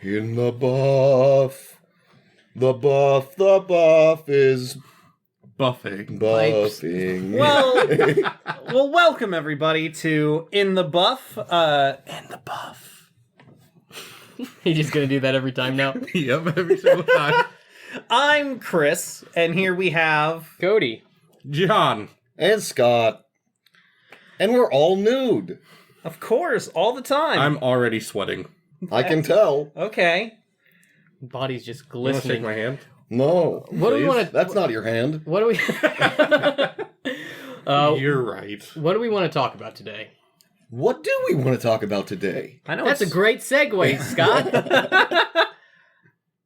In the buff. The buff is Buffing. buffing. Well, welcome everybody to In the Buff. In the Buff. You're just gonna do that every time now? Yep, every single time. I'm Chris, and here we have... Cody. John. And Scott. And we're all nude. Of course, all the time. I'm already sweating. I can tell. Okay. Body's just You want to shake glistening. my hand? No. What do we Please? want to... That's not your hand. What do we... You're right. What do we want to talk about today? What do we want to talk about today? I know That's a it's... great segue, Scott.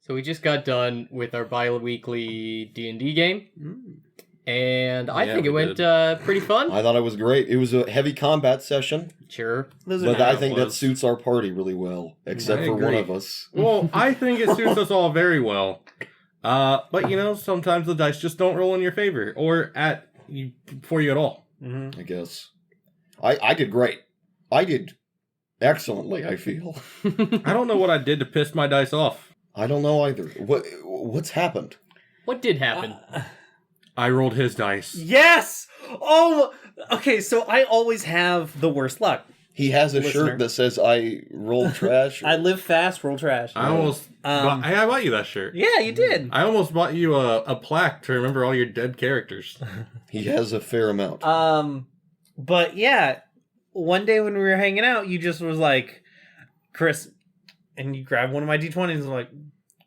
So we just got done with our bi-weekly D&D game. And I Yeah, think it we went did. pretty fun. I thought it was great. It was a heavy combat session, Sure. but I think that was. suits our party really well, except I for one agree. of us. Well, I think it suits us all very well. But, sometimes the dice just don't roll in your favor. Or for you at all. Mm-hmm. I guess. I did great. I did excellently, I feel. I don't know what I did to piss my dice off. I don't know either. What's happened? What did happen? I rolled his dice. Yes! Oh, okay, so I always have the worst luck. He has a Listener. shirt that says I roll trash. I live fast, roll trash. I almost... I bought you that shirt. Yeah, you did. I almost bought you a plaque to remember all your dead characters. He has a fair amount. But yeah, one day when we were hanging out, you just was like, Chris, and you grabbed one of my D20s and was like,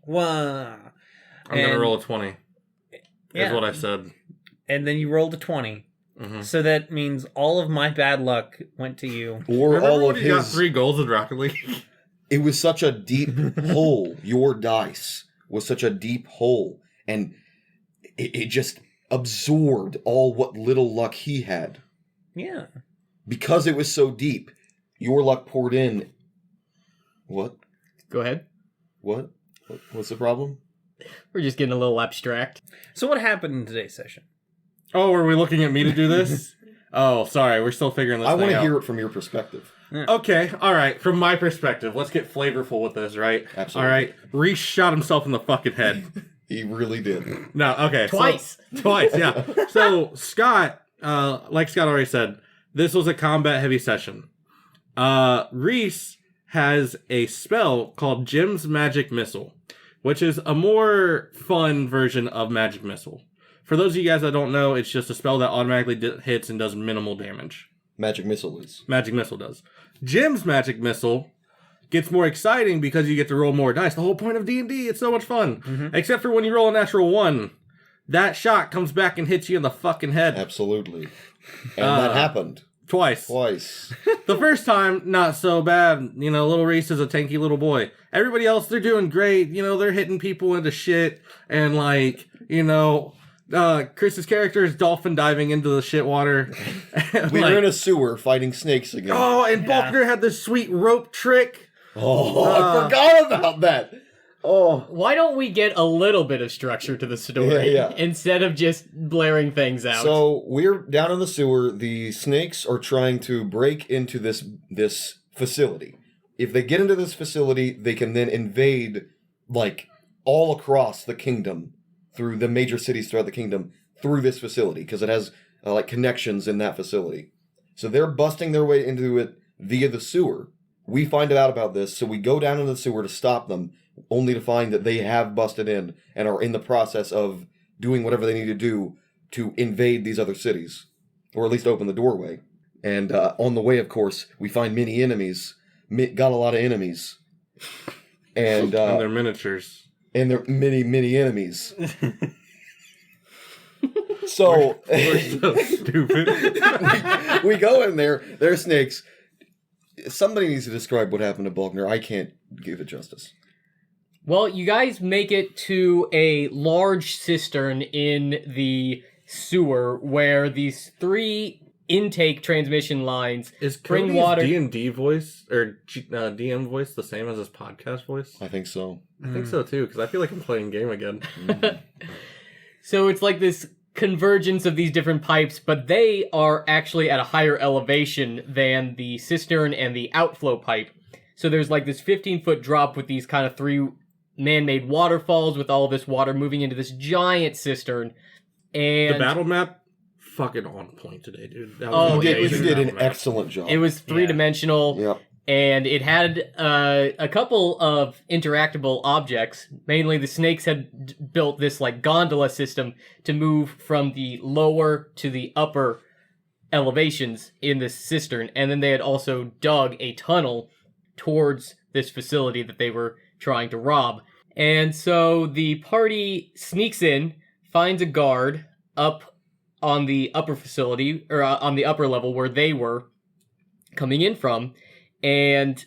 wow. I'm going to roll a 20. Yeah. Is what I said. And then you rolled a 20. Mm-hmm. So that means all of my bad luck went to you. Or Remember all when of you got his. 3 goals in Rocket League? It was such a deep hole. Your dice was such a deep hole. And it just absorbed all what little luck he had. Yeah. Because it was so deep, your luck poured in. What? Go ahead. What's the problem? We're just getting a little abstract. So what happened in today's session? Oh, were we looking at me to do this? Oh, sorry. We're still figuring this I thing want out. to hear it from your perspective. Okay, all right. From my perspective, let's get flavorful with this, right? Absolutely. All right. Reese shot himself in the fucking head. He really did. No, okay. Twice. Twice, yeah. So, Scott, like Scott already said, this was a combat-heavy session. Reese has a spell called Jim's Magic Missile, which is a more fun version of Magic Missile. For those of you guys that don't know, it's just a spell that automatically hits and does minimal damage. Magic Missile is. Magic Missile does. Jim's Magic Missile gets more exciting because you get to roll more dice. The whole point of D&D, it's so much fun. Mm-hmm. Except for when you roll a natural 1. That shot comes back and hits you in the fucking head. Absolutely. And that happened. Twice. The first time, not so bad. Little Reese is a tanky little boy. Everybody else, they're doing great. They're hitting people into shit. And Chris's character is dolphin diving into the shit water. We were in a sewer fighting snakes again. Oh, and Faulkner had this sweet rope trick. I forgot about that. Oh. Why don't we get a little bit of structure to the story Yeah. instead of just blaring things out? So we're down in the sewer. The snakes are trying to break into this facility. If they get into this facility, they can then invade all across the kingdom through the major cities throughout the kingdom through this facility because it has connections in that facility. So they're busting their way into it via the sewer. We find out about this, so we go down into the sewer to stop them, only to find that they have busted in and are in the process of doing whatever they need to do to invade these other cities, or at least open the doorway. And on the way, of course, we find many enemies. Got a lot of enemies. And they're miniatures. And they're many enemies. So We're so stupid. we go in there. There are snakes. Somebody needs to describe what happened to Faulkner. I can't give it justice. Well, you guys make it to a large cistern in the sewer where these 3 intake transmission lines Is bring Cody's water. D&D voice or DM voice the same as his podcast voice? I think so. I think so too, because I feel like I'm playing game again. So it's like this convergence of these different pipes, but they are actually at a higher elevation than the cistern and the outflow pipe. So there's like this 15-foot drop with these kind of 3 man-made waterfalls with all this water moving into this giant cistern. And The battle map, fucking on point today, dude. That Oh, was You an did, amazing you did battle an map. excellent job. it was 3-dimensional. Yeah. And it had a couple of interactable objects. Mainly, the snakes had built this like gondola system to move from the lower to the upper elevations in this cistern, and then they had also dug a tunnel towards this facility that they were trying to rob. And so the party sneaks in, finds a guard up on the upper facility, or on the upper level where they were coming in from, and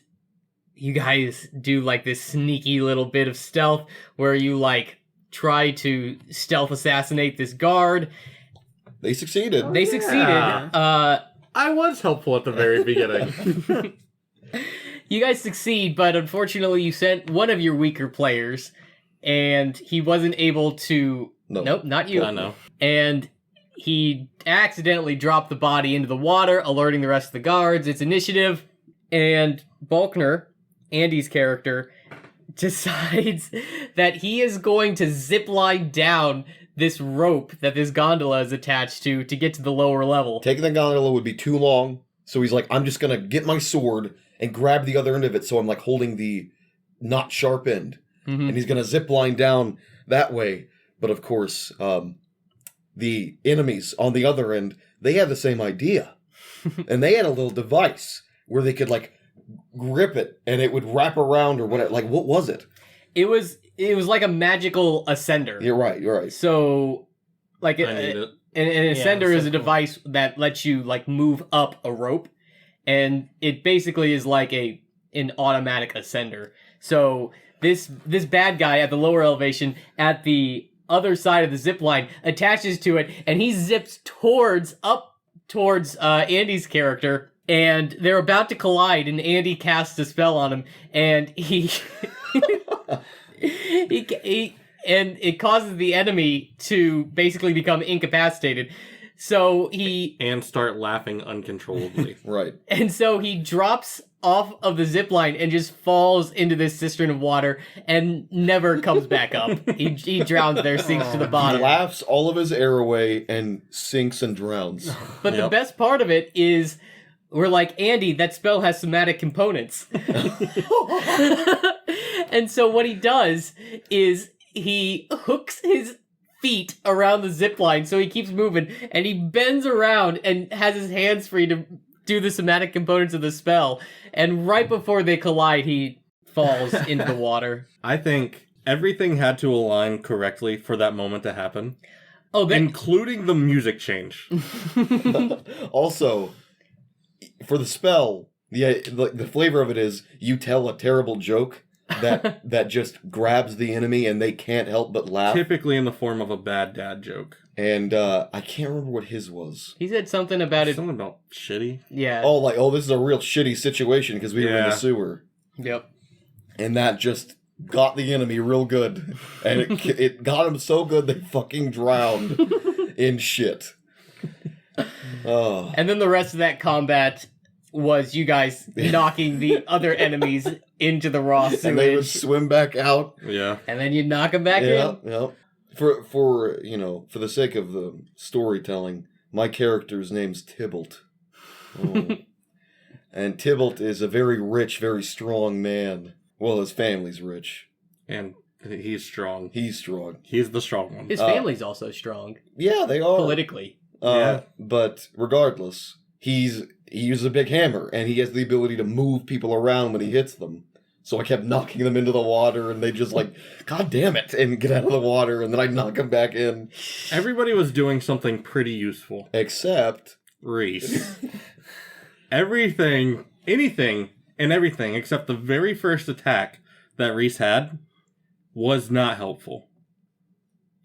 you guys do like this sneaky little bit of stealth where you like try to stealth assassinate this guard. They succeeded. They yeah. succeeded. I was helpful at the very beginning. You guys succeed, but unfortunately you sent one of your weaker players, and he wasn't able to... No. Nope, not you. I know. And he accidentally dropped the body into the water, alerting the rest of the guards. It's initiative, and Balkner, Andy's character, decides that he is going to zip line down this rope that this gondola is attached to get to the lower level. Taking the gondola would be too long, so he's like, I'm just gonna get my sword and grab the other end of it, so I'm like holding the not sharp end. Mhm. And he's gonna zip line down that way. But of course, the enemies on the other end, they had the same idea. And they had a little device where they could like grip it and it would wrap around or whatever. Like, what was it? It was like a magical ascender. You're right. So, like, I need it. an Yeah, ascender so is a cool. device that lets you like move up a rope, and it basically is like an automatic ascender. So this bad guy at the lower elevation at the other side of the zip line attaches to it, and he zips up towards Andy's character, and they're about to collide, and Andy casts a spell on him, and he and it causes the enemy to basically become incapacitated. So he And start laughing uncontrollably. Right. and so he drops off of the zip line and just falls into this cistern of water and never comes back up. He drowns there, sinks to the He bottom. laughs all of his air away and sinks and drowns. But the Yep. best part of it is we're like, Andy, that spell has somatic components. And so what he does is he hooks his feet around the zip line so he keeps moving, and he bends around and has his hands free to do the somatic components of the spell. And right before they collide, he falls into the water. I think everything had to align correctly for that moment to happen, Oh, then including the music change. Also, for the spell, the flavor of it is you tell a terrible joke that just grabs the enemy and they can't help but laugh. Typically in the form of a bad dad joke. And I can't remember what his was. he said something about it. Something about shitty. Yeah. Oh, this is a real shitty situation because we were in Yeah. the sewer. Yep. And that just got the enemy real good. And it got him so good they fucking drowned in shit. Oh. And then the rest of that combat was you guys knocking the other enemies into the raw And they would sewage. swim back out. Yeah. And then you knock them back in. Yeah. For for the sake of the storytelling, my character's name's Tybalt. Oh. And Tybalt is a very rich, very strong man. Well, his family's rich. And he's strong. He's strong. He's the strong one. His family's also strong Yeah, they are. politically. Yeah. But regardless, he uses a big hammer, and he has the ability to move people around when he hits them. So I kept knocking them into the water, and they just like, God damn it, and get out of the water, and then I knock them back in. Everybody was doing something pretty useful. Except, Reese. Anything and everything except the very first attack that Reese had was not helpful.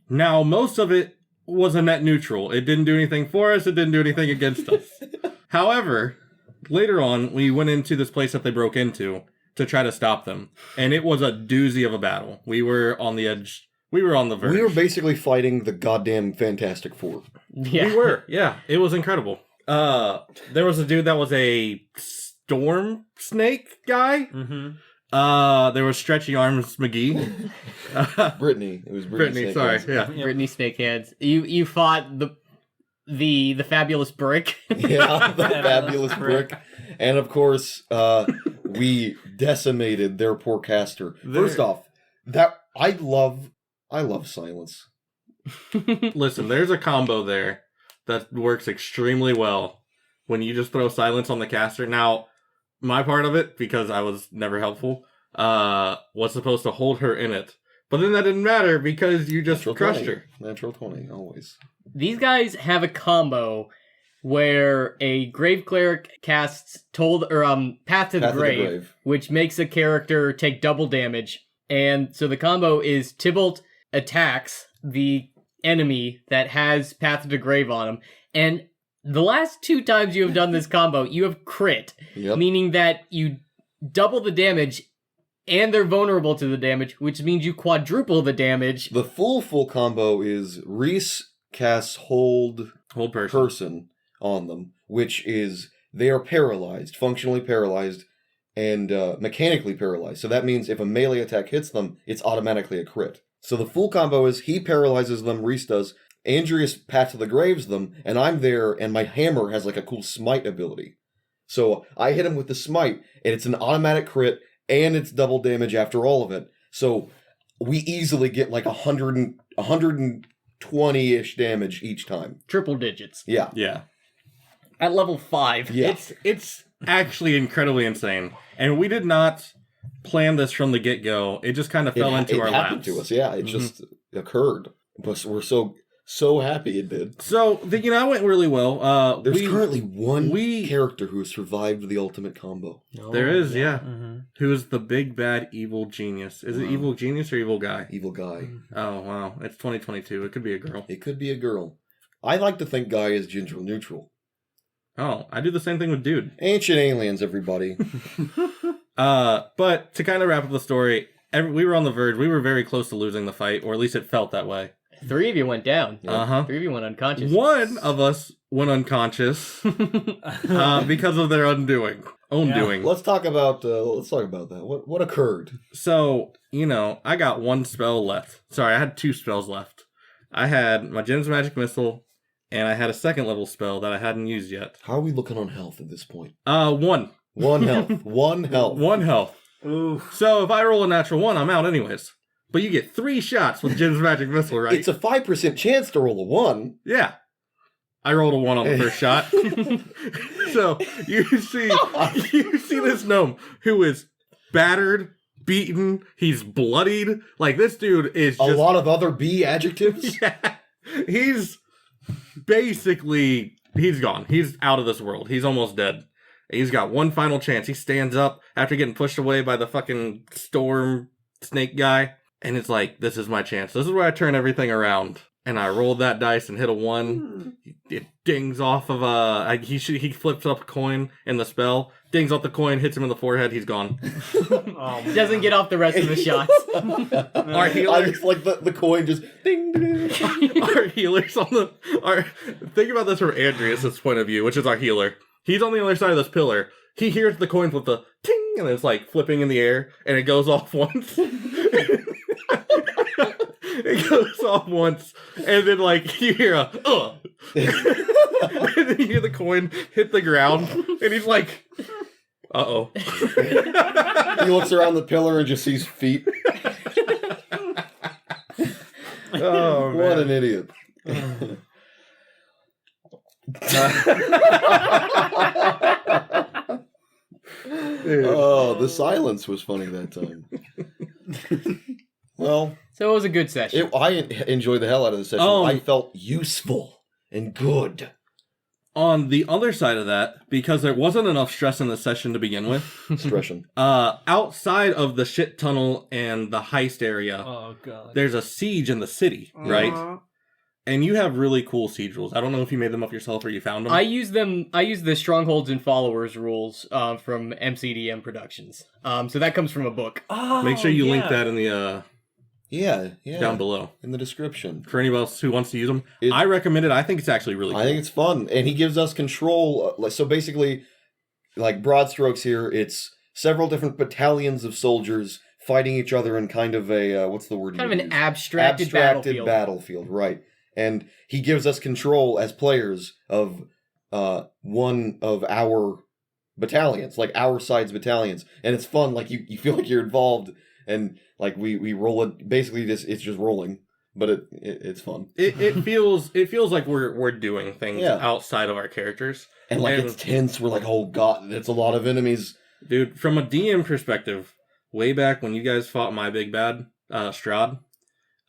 Now, most of it was a net neutral. It didn't do anything for us, it didn't do anything against us. However, later on, we went into this place that they broke into to try to stop them, and it was a doozy of a battle. We were on the edge. We were on the verge. we were basically fighting the goddamn Fantastic Four. Yeah. We were, yeah. It was incredible. There was a dude that was a storm snake guy. Mm-hmm. There was Stretchy Arms McGee. Brittany. It was Brittany. Brittany, sorry. Snakehands. Yeah. Brittany Snakehands. You fought the fabulous brick. Yeah, the fabulous brick. And of course, we decimated their poor caster. First off, that I love silence. Listen, there's a combo there that works extremely well when you just throw silence on the caster. Now, my part of it, because I was never helpful, was supposed to hold her in it. But then that didn't matter because you just Natural crushed 20. her. Natural 20, always. These guys have a combo where a Grave Cleric casts Path to the Grave, which makes a character take double damage. And so the combo is Tybalt attacks the enemy that has Path to the Grave on him. And the last 2 times you have done this combo, you have crit, meaning that you double the damage and they're vulnerable to the damage, which means you quadruple the damage. The full combo is Reese casts hold person on them, which is they are paralyzed, functionally paralyzed, and mechanically paralyzed. So that means if a melee attack hits them, it's automatically a crit. So the full combo is he paralyzes them, Reese does, Andreas Path to the Graves them, and I'm there, and my hammer has like a cool smite ability. So I hit him with the smite, and it's an automatic crit, and it's double damage after all of it. So we easily get like 120-ish damage each time. Triple digits. Yeah. Yeah. At level 5. Yeah. It's actually incredibly insane. And we did not plan this from the get-go. It just kind of fell into our laps. It happened to us, yeah. It just occurred. But we're so happy it did. So, I went really well. There's currently one character who has survived the ultimate combo. There is, yeah. Mm-hmm. Who is the big bad evil genius? Is it evil genius or evil guy? Evil guy. Oh, wow. It's 2022. It could be a girl. It could be a girl. I like to think guy is gender neutral. Oh, I do the same thing with dude. Ancient aliens, everybody. But to kind of wrap up the story, we were on the verge. We were very close to losing the fight, or at least it felt that way. 3 of you went down. Uh-huh. 3 of you went unconscious. One of us went unconscious because of their undoing. Own-doing. Let's talk about that. What occurred? So, I got 1 spell left. Sorry, I had 2 spells left. I had my Gem's Magic Missile, and I had a 2nd level spell that I hadn't used yet. How are we looking on health at this point? 1. 1 health. 1 health. 1 health. Ooh. So if I roll a natural 1, I'm out anyways. But you get 3 shots with Gem's Magic Missile, right? It's a 5% chance to roll a 1. Yeah. I rolled a 1 on the first shot. So you see this gnome who is battered, beaten, he's bloodied. Like, this dude is just... A lot of other B adjectives? Yeah. He's basically... He's gone. He's out of this world. He's almost dead. He's got 1 final chance. He stands up after getting pushed away by the fucking storm snake guy. And it's like, this is my chance. This is where I turn everything around. And I rolled that dice and hit a 1. It dings off of he flips up a coin in the spell, dings off the coin, hits him in the forehead, he's gone. Doesn't get off the rest of the shots. Our healer, It's like the coin just ding, ding. Our healers think about this from Andreas' point of view, which is our healer. He's on the other side of this pillar. He hears the coin flip the ting, and it's like flipping in the air, and it goes off once. It goes off once, and then like you hear a and then you hear the coin hit the ground, and he's like, "Uh-oh." He looks around the pillar and just sees feet. Oh, man. What an idiot. Oh, the silence was funny that time. Well, So it was a good session. I enjoyed the hell out of the session. I felt useful and good. On the other side of that, because there wasn't enough stress in the session to begin with, Stressing. outside of the shit tunnel and the heist area, Oh, God. there's a siege in the city, right? And you have really cool siege rules. I don't know if you made them up yourself or you found them. I use the Strongholds and Followers rules from MCDM Productions. So that comes from a book. Oh, Make sure you link that in the Yeah. down below In the description. for anybody else who wants to use them. It- I recommend it. I think it's actually really cool. I think it's fun. And he gives us control. So basically, like broad strokes here, it's several different battalions of soldiers fighting each other in kind of a what's the word? Kind of you an use? abstracted battlefield, right? And he gives us control as players of one of our battalions, like our side's battalions, and it's fun. Like you feel like you're involved, and like we roll it. Basically, it's just rolling, but it's fun. It feels like we're doing things outside of our characters, and like it's tense. We're like, oh god, it's a lot of enemies, dude. From a DM perspective, way back when you guys fought my big bad Strahd,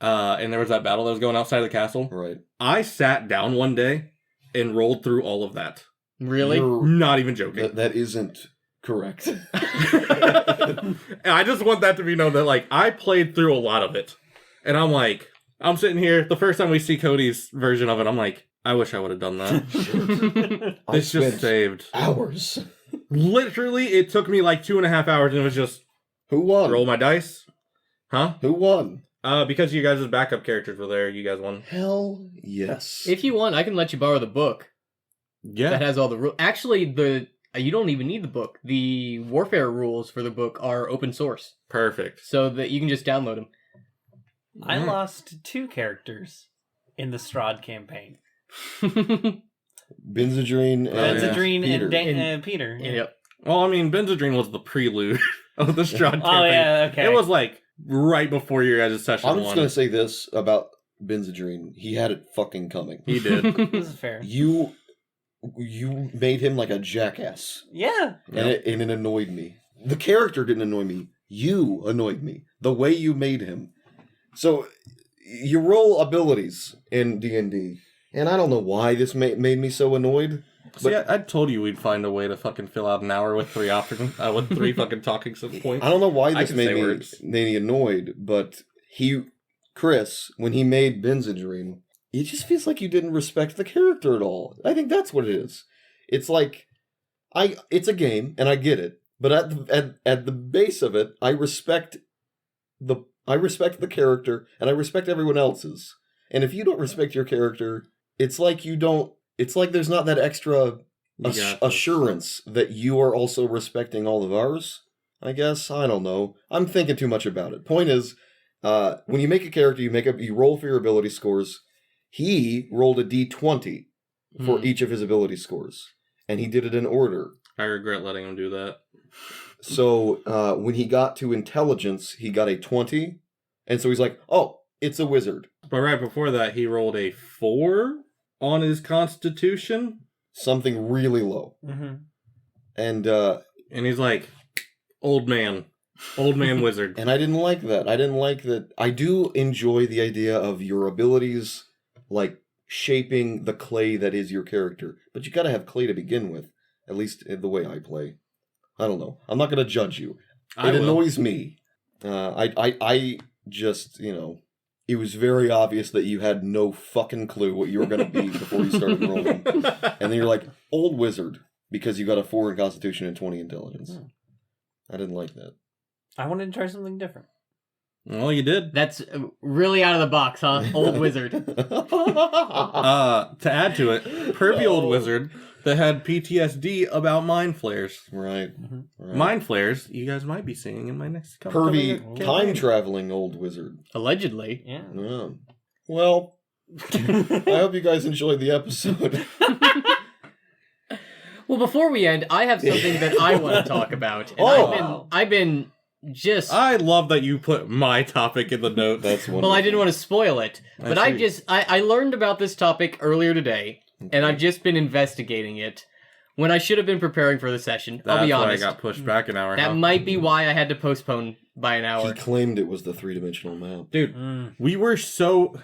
and there was that battle that was going outside the castle. Right. I sat down one day and rolled through all of that. Really? You're not even joking. That isn't correct. I just want that to be known that like I played through a lot of it, and I'm sitting here. The first time we see Cody's version of it, I'm like, I wish I would have done that. This just saved hours. Literally, it took me like 2.5 hours, and it was just who won? Roll my dice, huh? Who won? Because you guys' backup characters were there, you guys won. Hell yes. If you want, I can let you borrow the book. Yeah. That has all the rules. Actually, you don't even need the book. The warfare rules for the book are open source. Perfect. So that you can just download them. I lost 2 characters in the Strahd campaign. Benzedrine and Peter. Yeah. Yep. Well, I mean, Benzedrine was the prelude of the Strahd campaign. Oh, yeah, okay. It was like right before your guys' session. I'm just going to say this about Benzedrine. He had it fucking coming. He did. This is fair. You made him like a jackass. Yeah. And it annoyed me. The character didn't annoy me. You annoyed me. The way you made him. So, you roll abilities in D&D. And I don't know why this made me so annoyed. See, I told you we'd find a way to fucking fill out an hour with 3 options, with 3 fucking talking points. I don't know why this made words. me annoyed, but Chris, when he made Benzedrine, it just feels like you didn't respect the character at all. I think that's what it is. It's like, it's a game, and I get it, but at the base of it, I respect the character, and I respect everyone else's. And if you don't respect your character, it's like there's not that extra assurance that you are also respecting all of ours, I guess. I don't know. I'm thinking too much about it. Point is, when you make a character, you roll for your ability scores. He rolled a d20 for each of his ability scores, and he did it in order. I regret letting him do that. So when he got to intelligence, he got a 20, and so he's like, oh, it's a wizard. But right before that, he rolled a 4 on his constitution. Something really low. Mm-hmm. And he's like, old man wizard. And I didn't like that. I do enjoy the idea of your abilities, like, shaping the clay that is your character. But you gotta have clay to begin with. At least the way I play. I don't know. I'm not gonna judge you. It annoys me. I just, it was very obvious that you had no fucking clue what you were gonna be before you started rolling. And then you're like, old wizard, because you got a 4 in Constitution and 20 Intelligence. I didn't like that. I wanted to try something different. Well, you did. That's really out of the box, huh? Old wizard. To add to it, pervy old wizard that had PTSD about mind flares. Right. Mm-hmm. Right. Mind flares, you guys might be seeing in my next Pervy campaign. time-traveling old wizard. Allegedly. Yeah. Yeah. Well, I hope you guys enjoyed the episode. Well, before we end, I have something that I want to talk about. And I've been just... I love that you put my topic in the notes. That's wonderful. Well, I didn't want to spoil it, but I learned about this topic earlier today, and I've just been investigating it when I should have been preparing for the session. I'll be honest. That's why I got pushed back an hour. That might be why I had to postpone by an hour. He claimed it was the 3-dimensional map. Dude, we were so...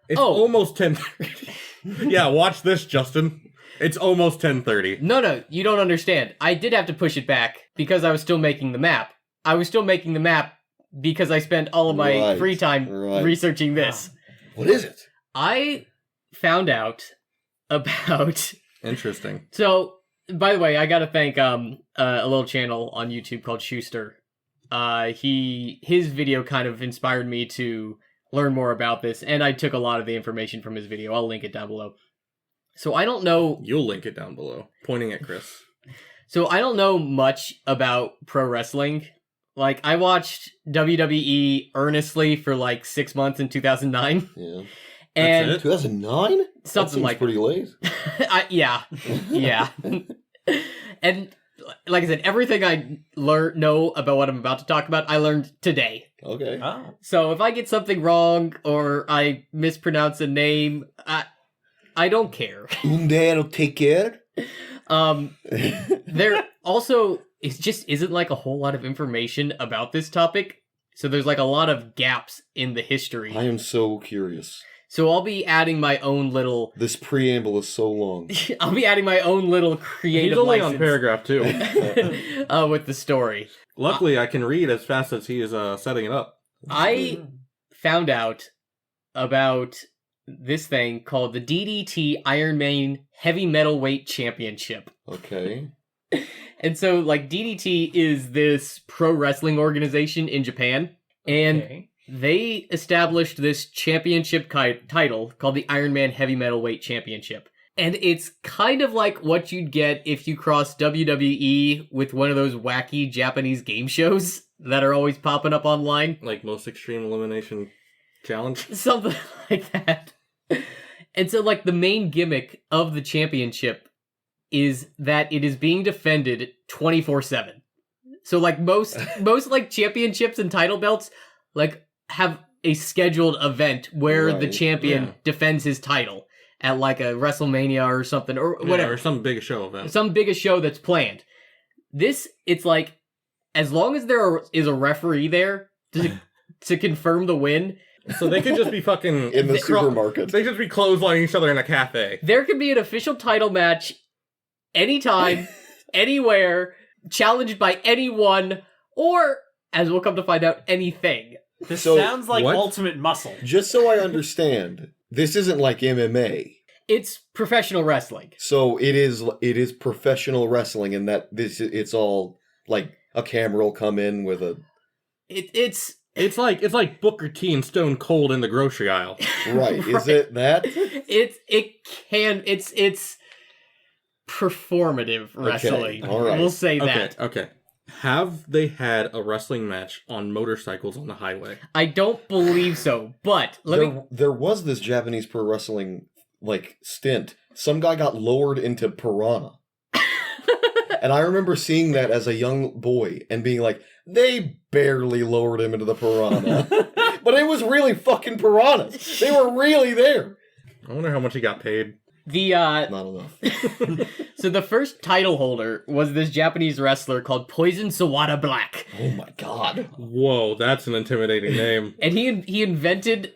It's almost 10:30. Yeah, watch this, Justin. It's almost 10:30. No, you don't understand. I did have to push it back because I was still making the map. I was still making the map because I spent all of my free time researching this. What is it? I found out about... Interesting. So, by the way, I gotta thank a little channel on YouTube called Schuster. His video kind of inspired me to learn more about this, and I took a lot of the information from his video. I'll link it down below. So I don't know... You'll link it down below, pointing at Chris. So I don't know much about pro wrestling. Like, I watched WWE earnestly for like 6 months in 2009. Yeah. And That's it? 2009? something like pretty late. yeah. And like I said, everything I know about what I'm about to talk about, I learned today. Okay. Oh. So if I get something wrong or I mispronounce a name, I don't care. Day I'll take care. There also isn't like a whole lot of information about this topic. So there's like a lot of gaps in the history. I am so curious. So I'll be adding my own little This preamble is so long. I'll be adding my own little creative He's only on license paragraph 2. with the story. Luckily, I can read as fast as he is setting it up. I found out about this thing called the DDT Ironman Heavy Weight Championship. Okay. And so, like, DDT is this pro wrestling organization in Japan, and Okay. they established this championship title called the Ironman Weight Championship. And it's kind of like what you'd get if you crossed WWE with one of those wacky Japanese game shows that are always popping up online. Like most extreme elimination challenge. Something like that. And so, like, the main gimmick of the championship is that it is being defended 24/7. So, like, most like championships and title belts, like, have a scheduled event where the Right, champion defends his title at like a WrestleMania or something or whatever, Or some big show event. some biggest show that's planned. This, it's like, as long as there is a referee there to confirm the win, So they could just be fucking... In the supermarket. They just be clotheslining each other in a cafe. there can be an official title match anytime, anywhere, challenged by anyone, or, as we'll come to find out, anything. This So, sounds like what? Ultimate Muscle. Just so I understand, this isn't like MMA. It's professional wrestling. So it is professional wrestling, and that it's all like a camera will come in with a It's It's like Booker T and Stone Cold in the grocery aisle. right. Is it that? it's performative wrestling. all right. We'll say Okay, that. okay. Have they had a wrestling match on motorcycles on the highway? I don't believe so, but There was this Japanese pro wrestling like stint. Some guy got lowered into Piranha. And I remember seeing that as a young boy and being like, they barely lowered him into the Piranha. But it was really fucking piranhas. They were really there. I wonder how much he got paid. the Not enough. so the first title holder was this Japanese wrestler called Poison Sawada Black. Oh my god. Whoa, that's an intimidating name. And he invented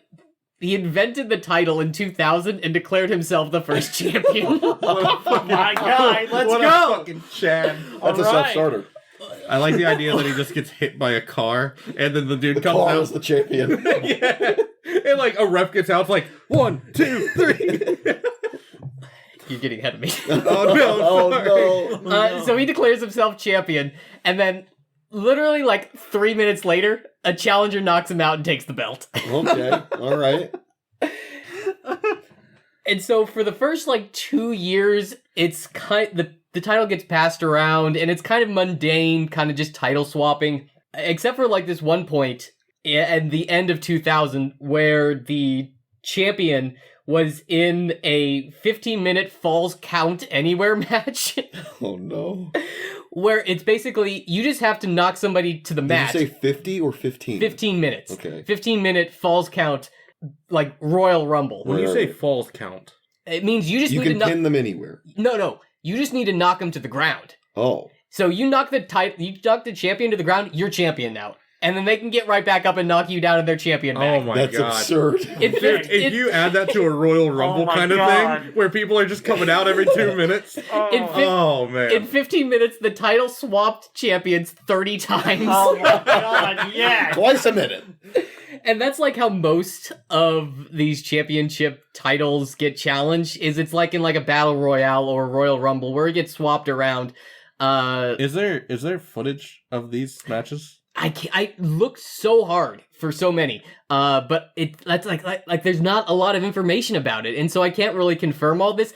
the title in 2000 and declared himself the first champion. Oh my god, let's What a go! fucking Chad. That's a All right. self-starter. I like the idea that he just gets hit by a car, and then the dude The comes car out. is the champion. Yeah. And like a ref gets out, it's like 1, 2, 3. You're getting ahead of me. Oh no! Oh sorry. no. So he declares himself champion, and then literally like 3 minutes later, a challenger knocks him out and takes the belt. Okay. All right. And so for the first like 2 years, it's the title gets passed around, and it's kind of mundane, kind of just title swapping, except for like this one point at the end of 2000 where the champion was in a 15-minute falls count anywhere match. Oh no. Where it's basically, you just have to knock somebody to the mat. Did you say 50 or 15? 15 minutes. Okay. 15-minute falls count, like Royal Rumble. When you say Right. falls count, It means you just You need to can knock... pin them anywhere. No. You just need to knock them to the ground. Oh. So you knock the champion to the ground, you're champion now. And then they can get right back up and knock you down in their champion oh back. my That's god. absurd. If you add that to a Royal Rumble my kind of God. thing, where people are just coming out every 2 minutes. Oh man. In 15 minutes, the title swapped champions 30 times. Oh my god, yeah! Twice a minute. And that's like how most of these championship titles get challenged, is it's like in like a battle royale or a Royal Rumble where it gets swapped around. Is there footage of these matches? I looked so hard for so many, but that's like there's not a lot of information about it, and so I can't really confirm all this.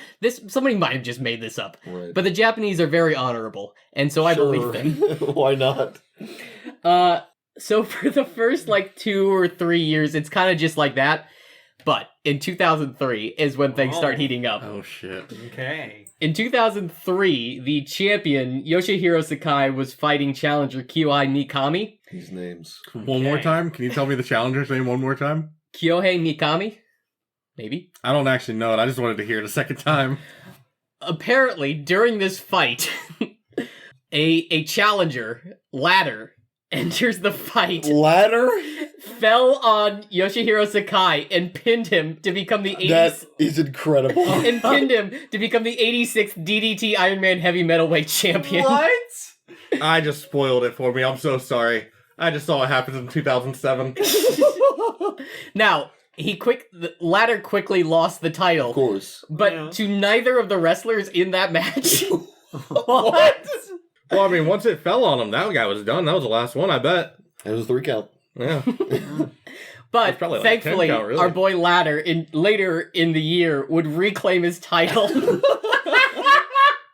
Somebody might have just made this up, Right. but the Japanese are very honorable, and so I believe them. Why not? So for the first 2 or 3 years, it's kind of just like that. But in 2003 is when things start heating up. Oh shit. Okay. In 2003, the champion Yoshihiro Sakai was fighting challenger Kyohei Mikami. These names. One more time? Can you tell me the challenger's name one more time? Kyohei Mikami? Maybe? I don't actually know it. I just wanted to hear it a second time. Apparently, during this fight, a challenger, Ladder, enters the fight, Ladder? fell on Yoshihiro Sakai, and pinned him to become the 86th... That is incredible. and pinned him to become the 86th DDT Ironman heavy metalweight champion. What? I just spoiled it for me. I'm so sorry. I just saw what happened in 2007. Now, the Ladder quickly lost the title. Of course. But Yeah. to neither of the wrestlers in that match. What? Well, I mean, once it fell on him, that guy was done. That was the last one, I bet. It was a 3 count. Yeah. But It's probably like thankfully, 10 count, really. our boy Ladder, later in the year, would reclaim his title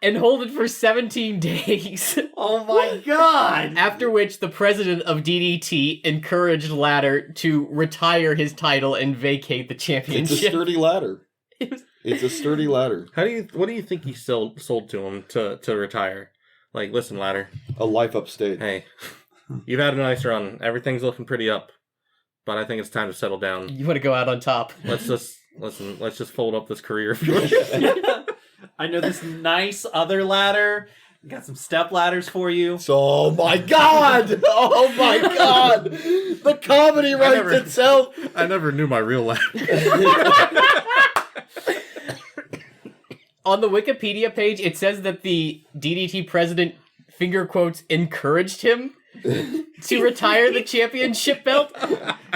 and hold it for 17 days. Oh my god! After which, the president of DDT encouraged Ladder to retire his title and vacate the It's a championship. sturdy ladder. It was- It's a sturdy ladder. What do you think he sold to him to retire? Like, listen, Ladder. A life upstate. Hey, you've had a nice run. Everything's looking pretty up. But I think it's time to settle down. You want to go out on top. Let's just fold up this career if you want. I know this nice other ladder. Got some step ladders for you. So, oh my god! Oh my god! The comedy writes never- itself! I never knew my real Ladder. On the Wikipedia page, it says that the DDT president, finger quotes, encouraged him to retire the championship belt.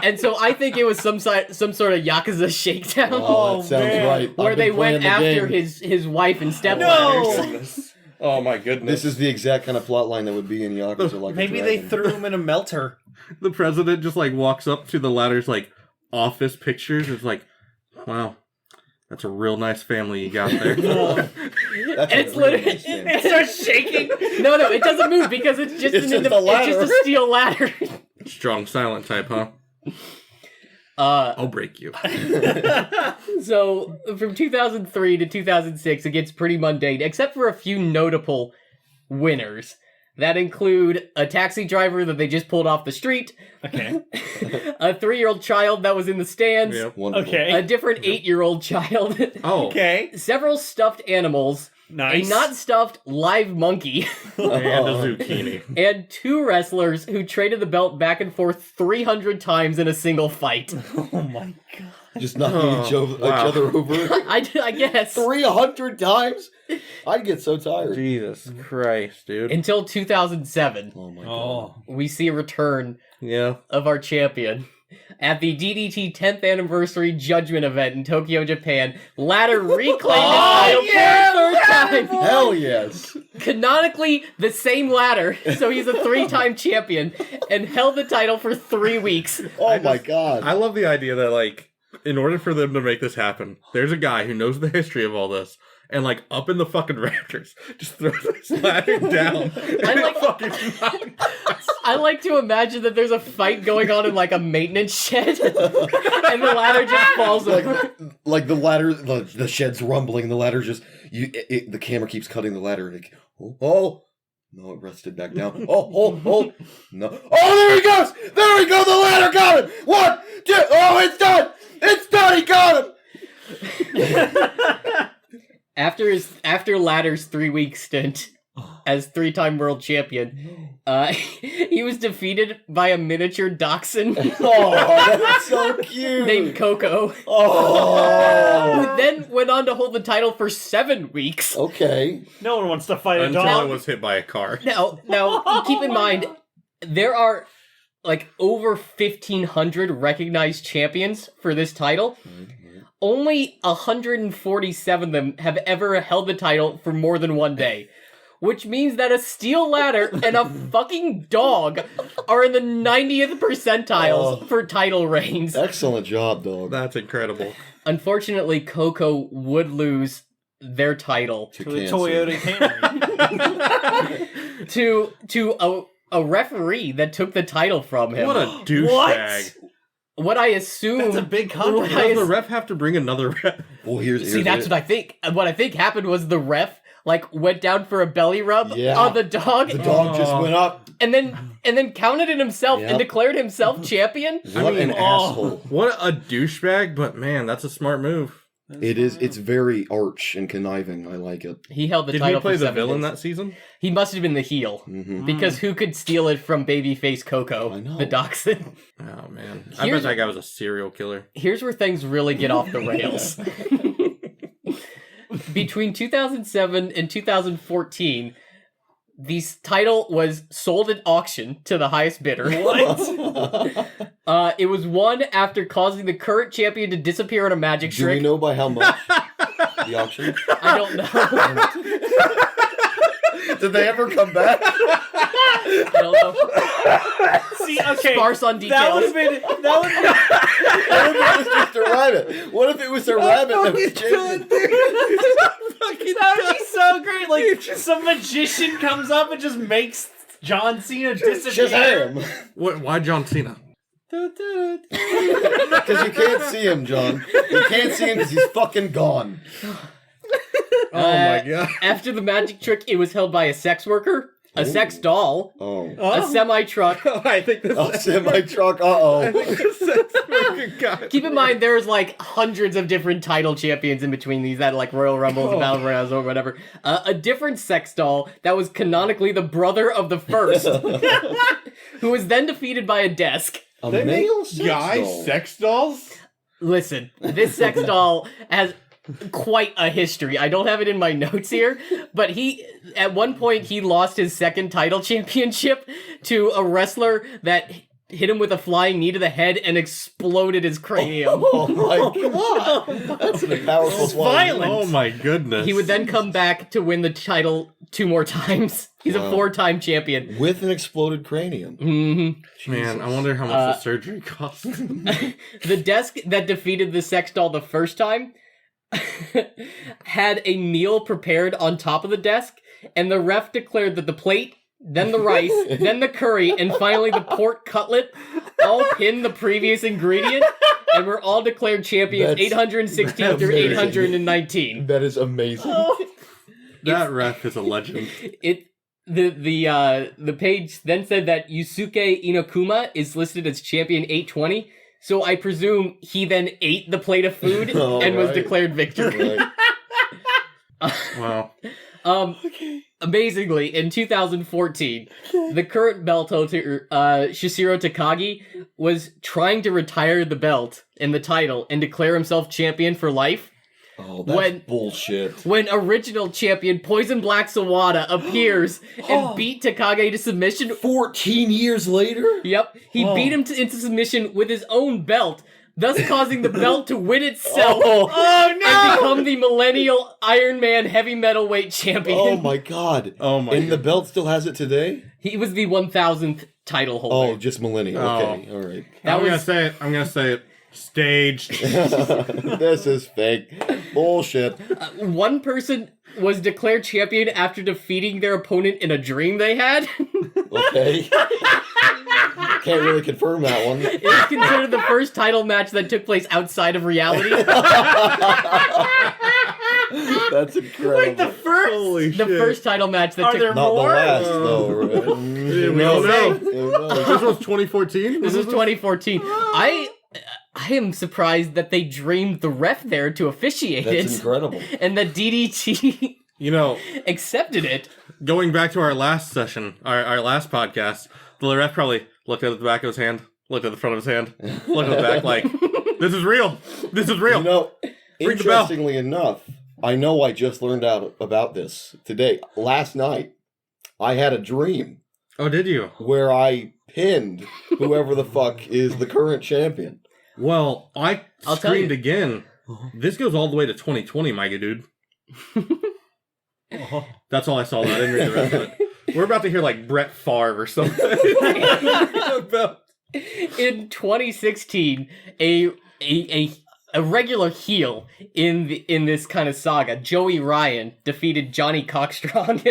And so I think it was some sort of Yakuza shakedown Oh, that sounds man. right. where I've they been went playing the after game. his wife and step No! ladders. Goodness. Oh my goodness. This is the exact kind of plot line that would be in Yakuza Like a Maybe they Dragon. threw him in a melter. The president just walks up to the Ladder's office pictures. It's like, wow, that's a real nice family you got there. That's It's a really literally- nice name. It starts shaking. No, it doesn't move because it's just It's just a it's ladder. just a steel ladder. Strong silent type, huh? Uh, I'll break you. So, from 2003 to 2006, it gets pretty mundane, except for a few notable winners. That include a taxi driver that they just pulled off the street, Okay. a 3-year-old child that was in the stands, Yep. Wonderful. a Okay. different 8-year-old child, Oh, Okay. several stuffed animals, Nice. a not stuffed live monkey, and a zucchini. and 2 wrestlers who traded the belt back and forth 300 times in a single fight. Oh my god. Just knocking Oh, each wow. other over. I guess. 300 times? I'd get so tired. Jesus Christ, dude. Until 2007, Oh my god. Oh. we see a return Yeah. of our champion. At the DDT 10th anniversary judgment event in Tokyo, Japan, Ladder reclaimed Oh, his title for a third time. Hell yes. Canonically, the same Ladder, so he's a 3-time champion, and held the title for 3 weeks. Oh my god. I love the idea that, in order for them to make this happen, there's a guy who knows the history of all this, and, up in the fucking rafters, just throws this ladder down. I like to imagine that there's a fight going on in a maintenance shed, and the ladder just falls over. Like the ladder, the shed's rumbling, the ladder just, the camera keeps cutting the ladder. Oh, no, it rested back down. Oh, no. Oh, there he goes! There we go, the ladder got him! 1, 2, oh, it's done! It's done, he got him! After Ladder's 3-week stint as 3-time world champion, he was defeated by a miniature dachshund Oh, that's so cute! named Coco, Oh! who then went on to hold the title for 7 weeks. Okay. No one wants to fight a Until dog. it was hit by a car. Now, keep in mind, there are over 1,500 recognized champions for this title. Only 147 of them have ever held the title for more than 1 day. which means that a steel ladder and a fucking dog are in the 90th percentiles for title reigns. Excellent job, dog. That's incredible. Unfortunately, Coco would lose their title To the Toyota Camry. to a referee that took the title from him. What a douchebag. What I assume... That's a big contract. Does the ref have to bring another ref? Well, here's See, that's what I think. What I think happened was the ref went down for a belly rub on the dog. The dog just went up. And then counted it himself and declared himself champion. What an asshole. What a douchebag, but man, that's a smart move. It is. It's very arch and conniving. I like it. He held the Did title he play for the 7 villain days. that season? He must have been the heel. Mm-hmm. Because who could steal it from babyface Coco, I know. the dachshund? Oh man, I Here's- bet that guy was a serial killer. Here's where things really get off the rails. Between 2007 and 2014, the title was sold at auction to the highest bidder. It was won after causing the current champion to disappear on a magic Do we trick. know by how much? The auction? I don't know. Did they ever come back? I don't know. See, okay. Sparse on That would details. have been. What if it was just a rabbit? What if it was a rabbit that was chasing? That would be so great. Like some magician comes up and just makes John Cena disappear. Shazam! Why John Cena? Because you can't see him, John. You can't see him because he's fucking gone. Oh my god. After the magic trick, it was held by a sex worker, a sex doll, Oh. a semi-truck. I think this Oh, semi-truck, uh-oh. Keep in mind, there's hundreds of different title champions in between these that Royal Rumbles and Battle Royals or whatever. A different sex doll that was canonically the brother of the first, who was then defeated by a desk. A male sex doll. sex dolls? Listen, this sex doll has quite a history. I don't have it in my notes here, but at one point he lost his second title championship to a wrestler that hit him with a flying knee to the head and exploded his cranium. Oh my god. That's a powerful violent. Oh my goodness. He would then come back to win the title 2 more times. He's a 4-time champion. With an exploded cranium. Mm-hmm. Man, I wonder how much the surgery cost. The desk that defeated the sex doll the first time had a meal prepared on top of the desk, and the ref declared that the plate, then the rice, then the curry, and finally the pork cutlet all pinned the previous ingredient, and were all declared champions That's 816 through amazing. 819. That is amazing. That ref is a legend. The page then said that Yusuke Inokuma is listed as champion 820. So I presume he then ate the plate of food Oh, and was right. declared victor. Right. Wow. Amazingly, in 2014, the current belt holder, Shishiro Takagi, was trying to retire the belt and the title and declare himself champion for life. Oh, that's bullshit. When original champion Poison Black Sawada appears and beat Takagi to submission. 14 years later? Yep, he beat him into submission with his own belt, thus causing the belt to win itself and become the millennial Ironman heavy metalweight champion. Oh my god. Oh my And the god. belt still has it today? He was the 1000th title holder. Oh, just millennial. Okay, alright. I'm gonna say it. Staged. This is fake. Bullshit. One person was declared champion after defeating their opponent in a dream they had. Okay. Can't really confirm that one. It is considered the first title match that took place outside of reality. That's incredible. The first. Holy The first title match that Are took there Not more? the last, though, right? We don't know. Who knows? This was 2014? This was 2014. I am surprised that they dreamed the ref there to officiate That's it, incredible. and that DDT You know, accepted it. going back to our last session, our last podcast, the ref probably looked at the back of his hand, looked at the front of his hand, looked at the back like, this is real. This is real. You know, Ring the bell. interestingly enough, I know I just learned out about this today. Last night, I had a dream Oh, did you? where I pinned whoever the fuck is the current champion. Well, I I'll tell screamed you. again. This goes all the way to 2020, my good dude. That's all I saw. I didn't read the rest of it. We're about to hear like Brett Favre or something. In 2016, a regular heel in this kind of saga, Joey Ryan, defeated Johnny Cockstrong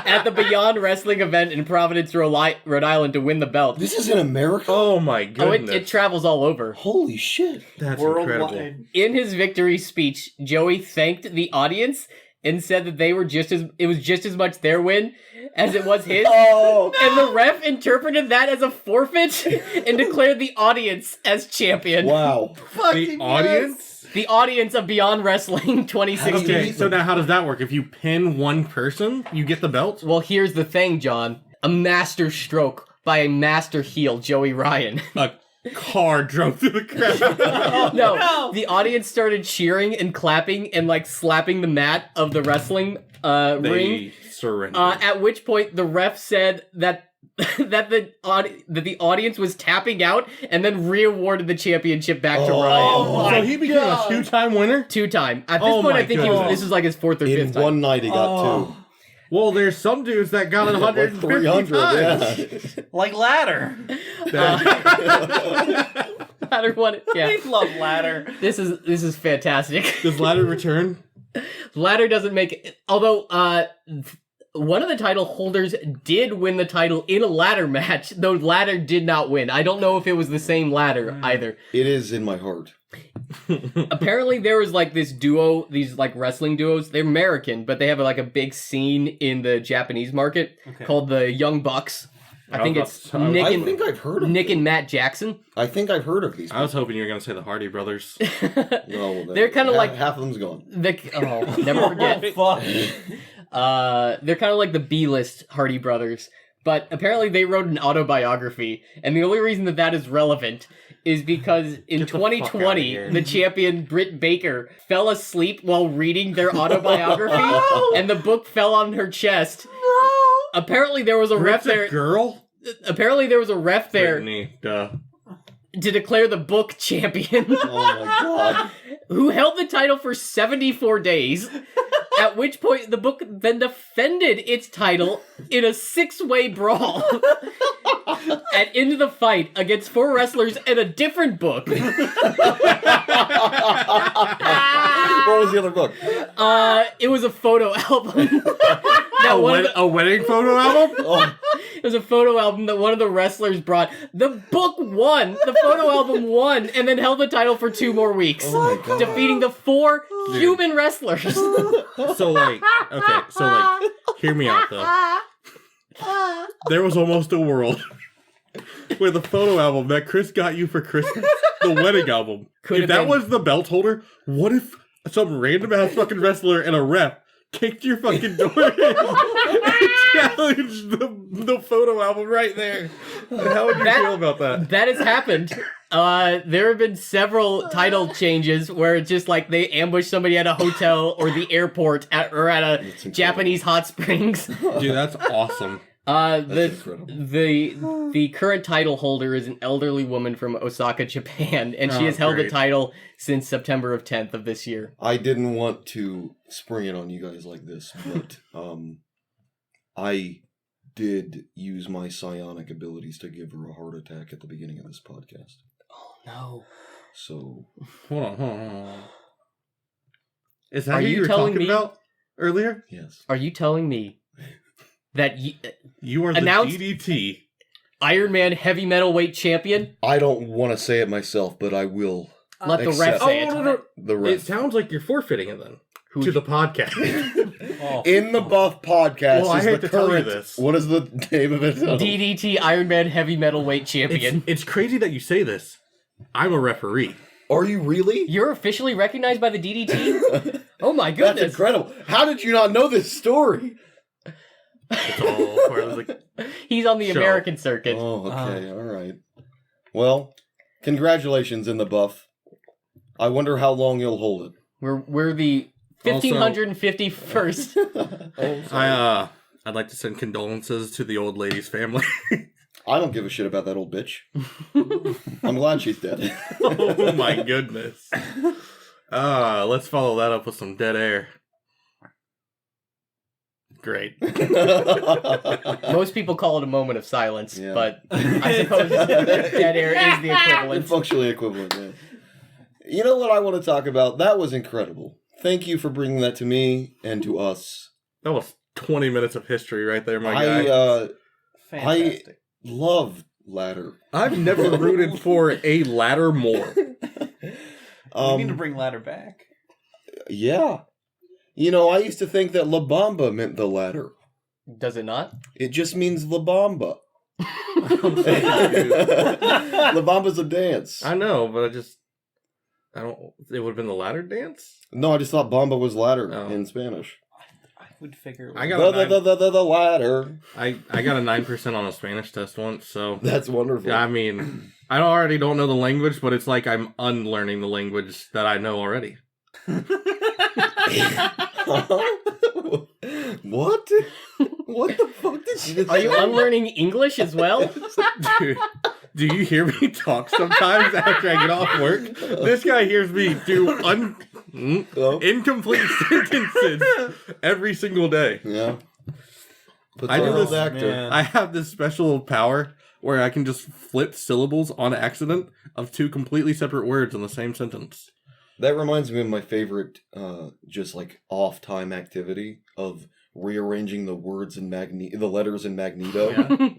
at the Beyond Wrestling event in Providence, Rhode Island to win the belt. This is in America? Oh my Oh, goodness. it travels all over. Holy shit. That's incredible. Worldwide. In his victory speech, Joey thanked the audience and said that it was just as much their win as it was his. Oh, And the ref interpreted that as a forfeit and declared the audience as champion. wow. The audience? The audience of Beyond Wrestling 2016. Okay, so now how does that work? If you pin one person, you get the belt? Well, here's the thing, John. A master stroke by a master heel, Joey Ryan. A car drove through the crowd. No, the audience started cheering and clapping and like slapping the mat of the wrestling ring. They surrendered. At which point the ref said that the audience was tapping out and then re-awarded the championship back to Ryan. So he became a 2-time winner? 2-time. At this Oh point, my I think goodness. this is like his 4th or 5th In time. one night, he got two. Well, there's some dudes that got it 150 300, times. yeah. Like ladder. Ladder won. Yeah, I love ladder. this is fantastic. Does ladder return? Ladder doesn't make it. Although one of the title holders did win the title in a ladder match, though Ladder did not win. I don't know if it was the same ladder either. It is in my heart. Apparently there was like this duo, these like wrestling duos. They're American, but they have like a big scene in the Japanese market called the Young Bucks. I think it's Nick I and think I've heard of Nick them. and Matt Jackson. I think I've heard of these. I was hoping you were going to say the Hardy Brothers. No, They're kind of like half of them's gone. never forget. Fuck. They're kind of like the B-list Hardy Brothers, but apparently they wrote an autobiography, and the only reason that is relevant is because in Get the fuck outta 2020, here. the champion Britt Baker fell asleep while reading their autobiography, and the book fell on her chest. Apparently there was a ref Britt's there. a girl? Apparently there was a ref there Brittany, duh. to declare the book champion, Oh my god. who held the title for 74 days. At which point, the book then defended its title in a 6-way brawl and into the fight against 4 wrestlers and a different book. What was the other book? It was a photo album. That one of the- A wedding photo album? Oh, it was a photo album that one of the wrestlers brought. The book won. The photo album won, and then held the title for 2 more weeks, oh my god. defeating the 4 human wrestlers. So, like, okay, so, like, hear me out, though. There was almost a world where the photo album that Chris got you for Christmas, the wedding album, Could if have that been. was the belt holder, what if some random ass fucking wrestler and a ref kicked your fucking door in and challenged the photo album right there? How would you feel about that? That has happened. There have been several title changes where it's just like they ambush somebody at a hotel or the airport or at a incredible. Japanese hot springs. Dude, that's awesome. incredible. The current title holder is an elderly woman from Osaka, Japan, and she Oh, has held the great. title since September of 10th of this year. I didn't want to spring it on you guys like this, but I did use my psionic abilities to give her a heart attack at the beginning of this podcast. Oh no. So Hold on. Is that Are who you you were telling talking me- about earlier? yes. Are you telling me that You are the Announced- DDT. Ironman heavy metal weight champion? I don't want to say it myself, but I will. Let the ref Except- say it. no. The It rest. sounds like you're forfeiting it then. Who- To the podcast. Oh. In the Buff podcast Well, I is hate the to tell you current. this. What is the name of it? DDT Ironman heavy metal weight champion. It's crazy that you say this. I'm a referee. Are you really? You're officially recognized by the DDT? Oh my That's goodness. incredible. How did you not know this story? It's all part of the... He's on the Show. American circuit. Oh, okay. All right. Well, congratulations in the Buff. I wonder how long you'll hold it. We're the 1551st. I'd like to send condolences to the old lady's family. I don't give a shit about that old bitch. I'm glad she's dead. Oh my goodness. Let's follow that up with some dead air. Great. Most people call it a moment of silence, Yeah. but I suppose dead air is the equivalent. Functionally equivalent, yeah. You know what I want to talk about? That was incredible. Thank you for bringing that to me and to us. That was 20 minutes of history right there, my I guy. Fantastic. love ladder. I've never rooted for a ladder more. We need to bring ladder back. Yeah. You know, I used to think that La Bamba meant the ladder. Does it not? It just means La Bamba. I'm so confused. La Bamba's a dance. I know, but I don't. It would have been the ladder dance. No, I just thought Bamba was ladder Oh. in Spanish. I would figure. I got The ladder. I got a 9% on a Spanish test once, so That's wonderful. I mean, I already don't know the language, but it's like I'm unlearning the language that I know already. What? What the fuck did you just Are you say? unlearning English as well? Dude, do you hear me talk sometimes after I get off work? This guy hears me do Oh, incomplete sentences every single day. yeah. I do this- actor. Man. I have this special power where I can just flip syllables on accident of two completely separate words in the same sentence. That reminds me of my favorite, just like off-time activity of rearranging the words in the letters in Magneto. Yeah.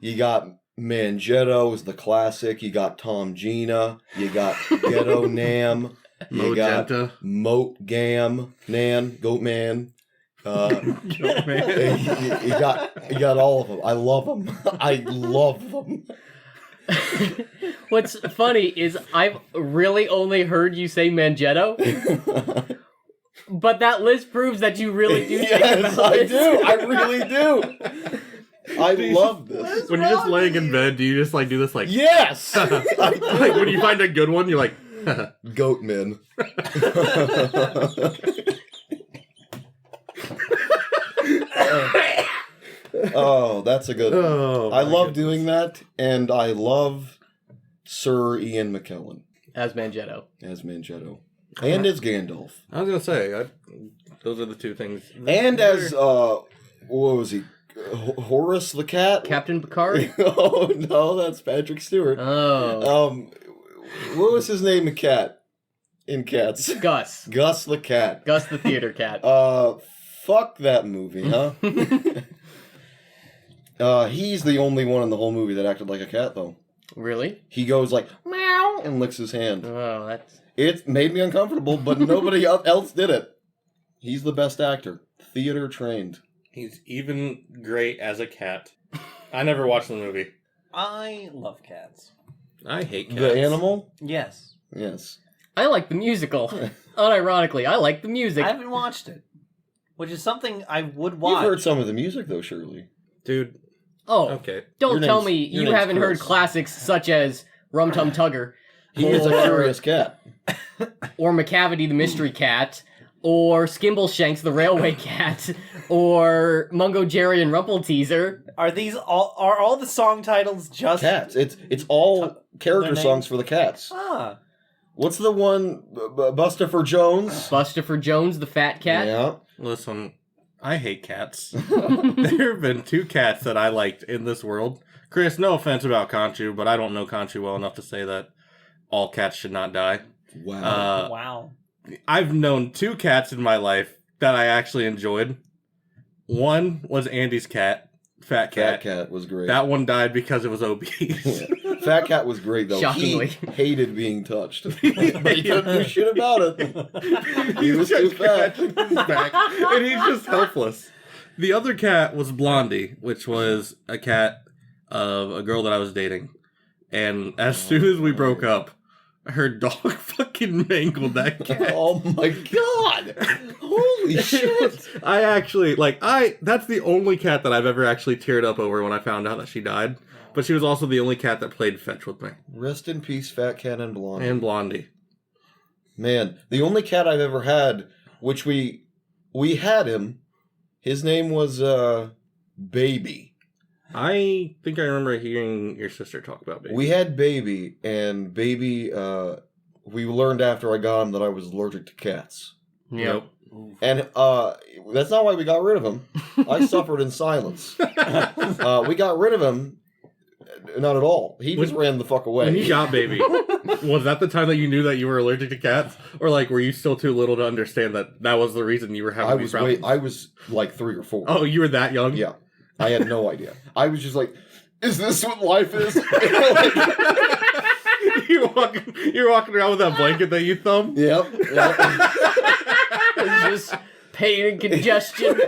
You got Mangetto is the classic. You got Tom Gina. You got Ghetto Nam. You got Magenta. Moat Gam Nan Goat Man. Goat Man. you got all of them. I love them. I love them. What's funny is I've really only heard you say Mangetto, but that list proves that you really do think Yes, about I this. do. I really do. I love this. When you're just laying in bed, do you just like do this like Yes, I like when you find a good one, you're like Goat Men. Oh, that's a good one. oh, I my love goodness. doing that, and I love Sir Ian McKellen As Mangetto. as Mangetto. And as Gandalf. I was gonna say those are the two things. And as, what was he? Horace the cat? Captain Picard? Oh, no, that's Patrick Stewart. Oh. What was his name in Cat? In Cats? Gus. Gus the cat. Gus the theater cat. Fuck that movie, huh? He's the only one in the whole movie that acted like a cat, though. Really? He goes like, meow, and licks his hand. Oh, that's... It made me uncomfortable, but nobody else did it. He's the best actor. Theater trained. He's even great as a cat. I never watched the movie. I love cats. I hate cats. The animal? Yes. Yes. I like the musical. Unironically, I like the music. I haven't watched it, which is something I would watch. You've heard some of the music, though, surely. Dude. Oh, Okay. don't Your tell name's- me your you name's haven't heard Chris. classics such as Rum Tum Tugger, He is a curious cat. or McCavity the Mystery Cat, or Skimbleshanks the Railway Cat, or Mungo Jerry and Rumpelteazer. Are these all the song titles just Cats. It's all character their songs for the cats. Ah, What's the one? Bustopher Jones? Bustopher Jones the Fat Cat. Yeah. Listen, I hate cats. There have been two cats that I liked in this world. Chris, no offense about Conchu, but I don't know Conchu well enough to say that all cats should not die. Wow. wow. I've known two cats in my life that I actually enjoyed. One was Andy's cat, Fat Fat Cat. Cat was great. That one died because it was obese. Yeah. Fat Cat was great, though. Shockingly. He hated being touched. He couldn't do shit about it. He was He's too just fat. scratching his back, and he's just helpless. The other cat was Blondie, which was a cat of a girl that I was dating. And as soon as we broke up, her dog fucking mangled that cat. Oh my god! Holy shit! I actually, that's the only cat that I've ever actually teared up over when I found out that she died. But she was also the only cat that played fetch with me. Rest in peace, Fat Cat and Blondie. And Blondie. Man, the only cat I've ever had, which we had him, his name was Baby. I think I remember hearing your sister talk about Baby. We had Baby, and Baby, we learned after I got him that I was allergic to cats. Yep. And that's not why we got rid of him. I suffered in silence. We got rid of him. Not at all. He just ran the fuck away. When you got baby, was that the time that you knew that you were allergic to cats? Or like, were you still too little to understand that was the reason you were having these problems? I was like 3 or 4. Oh, you were that young? Yeah. I had no idea. I was just like, is this what life is? You're walking around with that blanket that you thumb? Yep. It's just pain and congestion.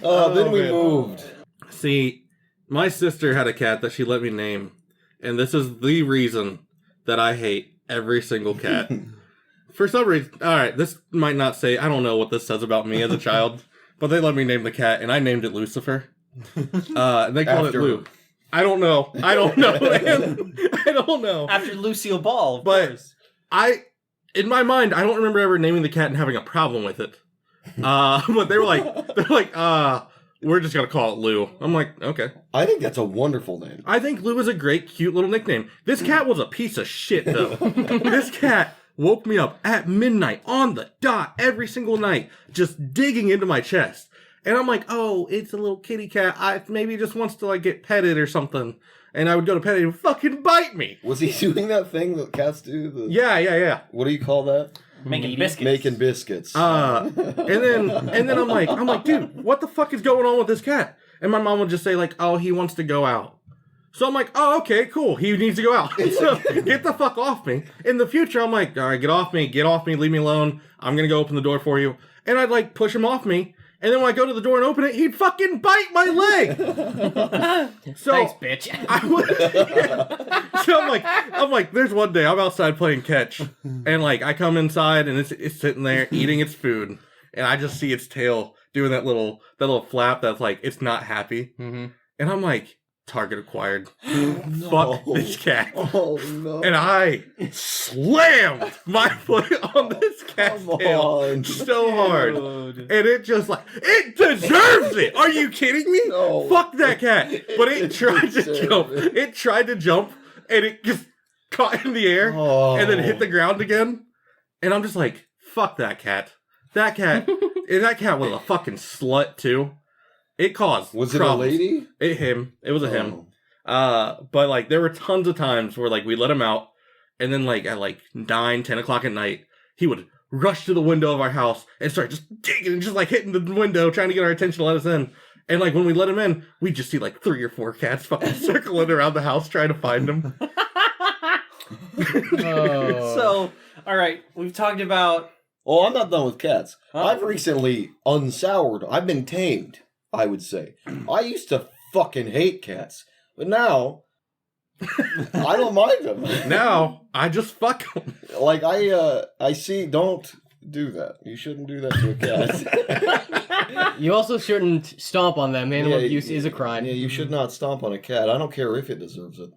Then we man. moved. See, my sister had a cat that she let me name, and this is the reason that I hate every single cat. For some reason, alright, this might not say, I don't know what this says about me as a child, but they let me name the cat, and I named it Lucifer. And they called it Lou. I don't know, man. I don't know. After Lucille Ball, of But course. in my mind, I don't remember ever naming the cat and having a problem with it. But they were like, we're just gonna call it Lou. I'm like, okay. I think that's a wonderful name. I think Lou is a great, cute little nickname. This cat was a piece of shit, though. This cat woke me up at midnight on the dot every single night, just digging into my chest. And I'm like, oh, it's a little kitty cat. Maybe just wants to like get petted or something. And I would go to pet it and fucking bite me. Was he doing that thing that cats do? Yeah. What do you call that? Making biscuits. Making biscuits. And then I'm like, dude, what the fuck is going on with this cat? And my mom would just say like, oh, he wants to go out. So I'm like, oh, okay, cool. He needs to go out. So get the fuck off me. In the future, I'm like, all right, get off me, leave me alone. I'm gonna go open the door for you. And I'd like push him off me. And then when I go to the door and open it, he'd fucking bite my leg. So Thanks, bitch. So I'm like, there's one day I'm outside playing catch, and like I come inside and it's sitting there eating its food, and I just see its tail doing that little flap that's like it's not happy, and I'm like, target acquired. Fuck this cat. Oh no. And I slammed my foot on this cat's tail so hard. And it just like, it deserves it. Are you kidding me? No. Fuck that cat. But it tried to jump. It tried to jump and it just caught in the air and then hit the ground again. And I'm just like, fuck that cat. That cat was a fucking slut too. It caused Was it problems. a lady? It was a him. But like there were tons of times where like we let him out, and then like at like 9-10 o'clock at night, he would rush to the window of our house and start just digging and just like hitting the window, trying to get our attention to let us in. And like when we let him in, we just see like 3 or 4 cats fucking circling around the house trying to find him. So, all right, we've talked about. Oh, I'm not done with cats. Huh? I've recently unsoured. I've been tamed, I would say. I used to fucking hate cats, but now I don't mind them. Now I just fuck him. Like I see. Don't do that. You shouldn't do that to a cat. You also shouldn't stomp on them. Animal Yeah, abuse is a crime. Yeah, you should not stomp on a cat. I don't care if it deserves it.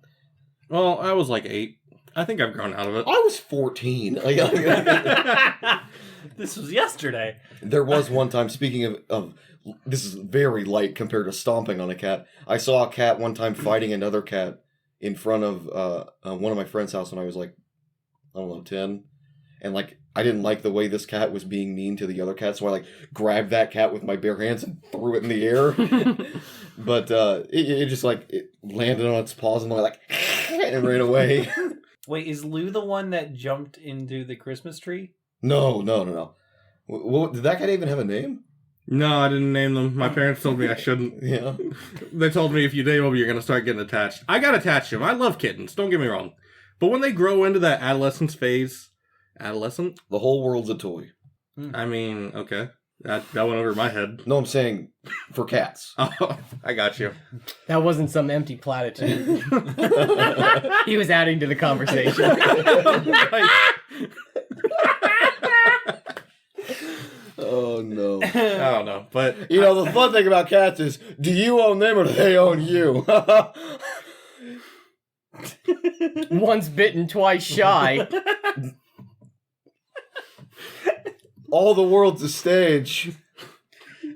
Well, I was like 8. I think I've grown out of it. I was 14. This was yesterday. There was one time, speaking of this is very light compared to stomping on a cat. I saw a cat one time fighting another cat in front of one of my friend's house when I was like, I don't know, 10. And like, I didn't like the way this cat was being mean to the other cat, so I like grabbed that cat with my bare hands and threw it in the air. But it just like, it landed on its paws and like, and ran away. Wait, is Lou the one that jumped into the Christmas tree? No. Well, did that cat even have a name? No, I didn't name them. My parents told me I shouldn't. Yeah. They told me if you name them, you're going to start getting attached. I got attached to them. I love kittens. Don't get me wrong. But when they grow into that adolescence phase, adolescent? The whole world's a toy. I mean, okay. That went over my head. No, I'm saying for cats. Oh, I got you. That wasn't some empty platitude. He was adding to the conversation. Oh, no. I don't know. But You know, the fun thing about cats is, do you own them or do they own you? Once bitten, twice shy. All the world's a stage.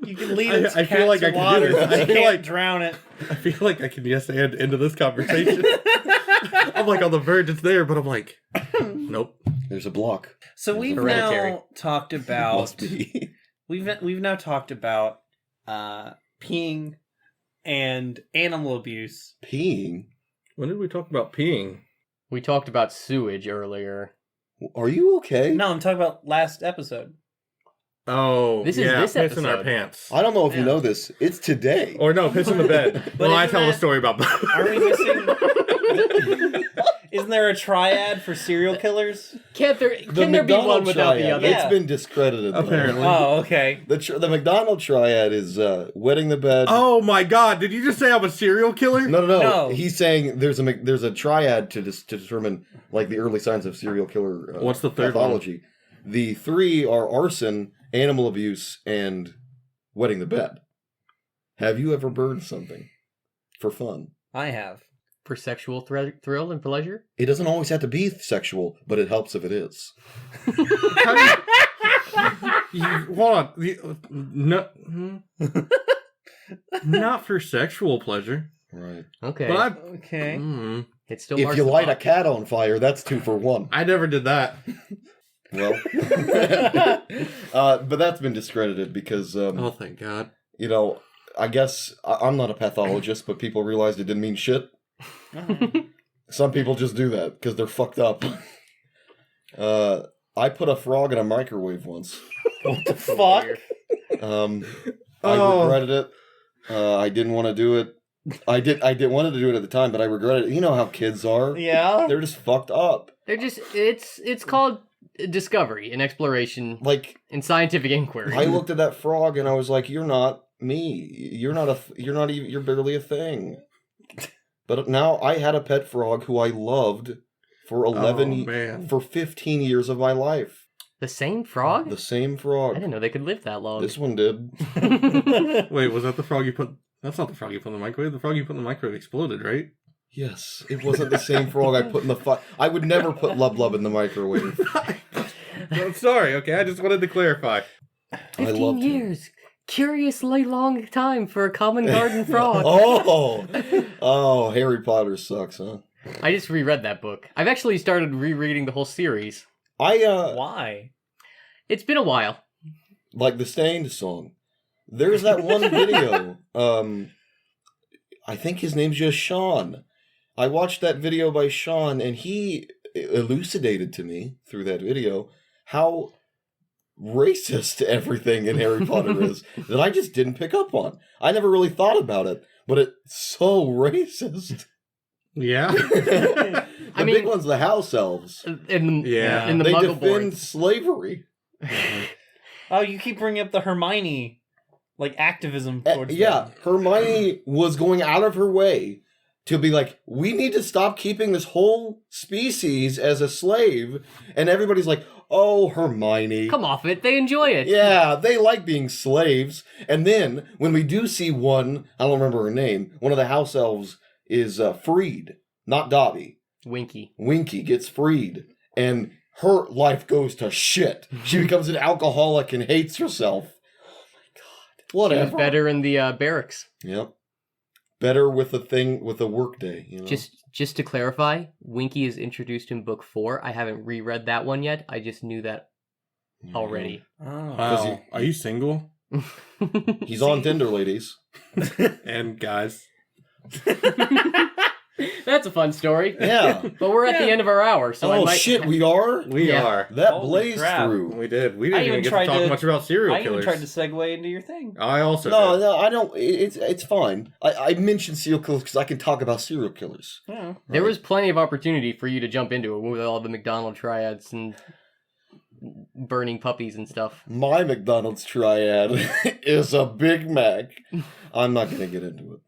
You can lead its I feel like I can do water, this. but I you feel can't like- drown it. I feel like I can yes and into this conversation. I'm like on the verge, it's there, but I'm like, nope. There's a block. So we've Hereditary. now talked about Must be. we've now talked about peeing and animal abuse. Peeing? When did we talk about peeing? We talked about sewage earlier. Are you okay? No, I'm talking about last episode. Oh, This is yeah, this piss in our episode. pants. I don't know if you Yeah. know this. It's today. Or no, piss in the bed. But Well, I isn't tell a that- story about that. Are we missing? Isn't there a triad for serial killers? Can there be one without the other? Yeah. It's been discredited. though. Apparently. Oh, okay. The McDonald triad is wetting the bed. Oh my god, did you just say I'm a serial killer? No. No. He's saying there's a triad to determine like the early signs of serial killer. What's the third one? pathology? The three are arson, animal abuse, and wetting the bed. Have you ever burned something for fun? I have. For sexual thrill and pleasure? It doesn't always have to be sexual, but it helps if it is. How do hold on. No, not for sexual pleasure. Right. Okay. But I, Okay. It still If marks you the light a spot. cat on fire, that's 2 for 1. I never did that. Well, but that's been discredited because, Oh, thank God. you know, I guess I'm not a pathologist, but people realized it didn't mean shit. Some people just do that because they're fucked up. I put a frog in a microwave once. What the fuck? I Oh. regretted it. I didn't want to do it. I wanted to do it at the time, but I regretted it. You know how kids are. Yeah. They're just fucked up. They're just it's called discovery and exploration Like, and scientific inquiry. I looked at that frog and I was like, "You're not me. You're barely a thing." But now I had a pet frog who I loved for man. for 15 years of my life. The same frog? The same I frog. didn't know they could live that long. This one did. Wait, was that the frog you put? That's not the frog you put in the microwave. The frog you put in the microwave exploded, right? Yes, it wasn't the same frog I put in the I would never put Lub in the microwave. I'm sorry. Okay, I just wanted to clarify. 15 loved him. years. Curiously long time for a common garden frog. Oh, Harry Potter sucks, huh? I just reread that book. I've actually started rereading the whole series. Why? It's been a while. Like the Stained song. There's that one video. I think his name's just Sean. I watched that video by Sean, and he elucidated to me through that video how racist everything in Harry Potter is that I just didn't pick up on. I never really thought about it, but it's so racist. Yeah. The big one's the house elves. In Yeah. in the They Muggle defend boards. slavery. Oh, you keep bringing up the Hermione, like activism towards Yeah, them. Hermione was going out of her way to be like, we need to stop keeping this whole species as a slave. And everybody's like, oh, Hermione. Come off it. They enjoy it. Yeah, they like being slaves. And then when we do see one, I don't remember her name, one of the house elves is freed, not Dobby. Winky. Winky gets freed. And her life goes to shit. She becomes an alcoholic and hates herself. Oh my God. She was Whatever. better in the barracks. Yep. Better with a work day, you know. Just to clarify, Winky is introduced in book 4. I haven't reread that one yet. I just knew that already. Oh. Wow. Are you single? He's on Tinder, ladies. And guys. That's a fun story. Yeah. But we're at the end of our hour, so I Oh might... shit, we are? We Yeah. are. That Holy blazed crap. through. We did. We I didn't even even get to tried talk to- much about serial I even killers. tried to segue into your thing. I also No, did. no, I don't. It's fine. I mentioned serial killers because I can talk about serial killers. Yeah. There was plenty of opportunity for you to jump into it with all the McDonald triads and burning puppies and stuff. My McDonald's triad is a Big Mac. I'm not going to get into it.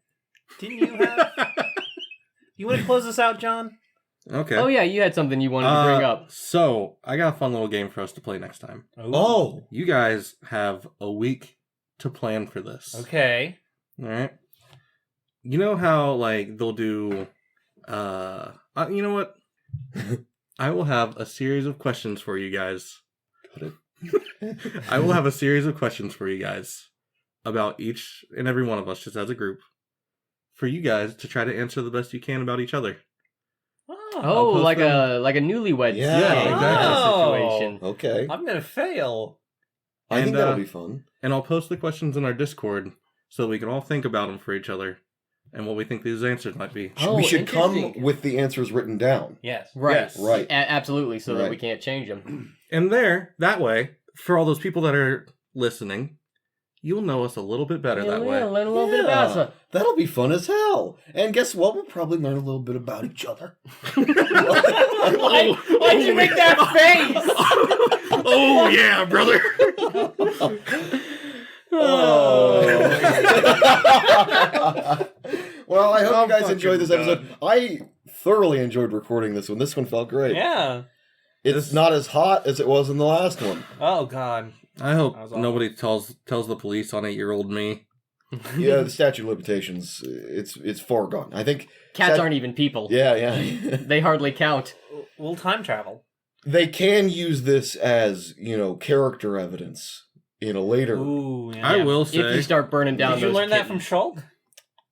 Didn't you have? You want to close this out, John? Okay. Oh yeah, you had something you wanted to bring up. So, I got a fun little game for us to play next time. Oh, You guys have a week to plan for this. Okay. All right. You know how, like, they'll do, you know what? I will have a series of questions for you guys. got it. I will have a series of questions for you guys about each and every one of us, just as a group, for you guys to try to answer the best you can about each other. Oh, post like them. a newlywed Yeah, exactly. situation. Okay. I'm gonna fail. I think And, that'll be fun. And I'll post the questions in our Discord so we can all think about them for each other and what we think these answers might be. Oh, We should come interesting. with the answers written down. Yes. Right. Yes. Right. Absolutely, so that Right. we can't change them. And that way, for all those people that are listening, you'll know us a little bit better that way. Learn a little bit about us. That'll be fun as hell. And guess what? We'll probably learn a little bit about each other. Why'd you make that face? Oh, yeah, brother. Well, I hope I'm you guys fucking enjoyed this episode. I thoroughly enjoyed recording this one. This one felt great. Yeah. It's not as hot as it was in the last one. Oh God. I hope That was awful. nobody tells the police on 8-year-old me. Yeah, the statute of limitations, it's far gone. I think Cats aren't even people. yeah. They hardly count. We'll time travel. They can use this as, character evidence in a later. Ooh. Yeah. I will If you say, start burning down Did you those learn that from kittens. Shulk?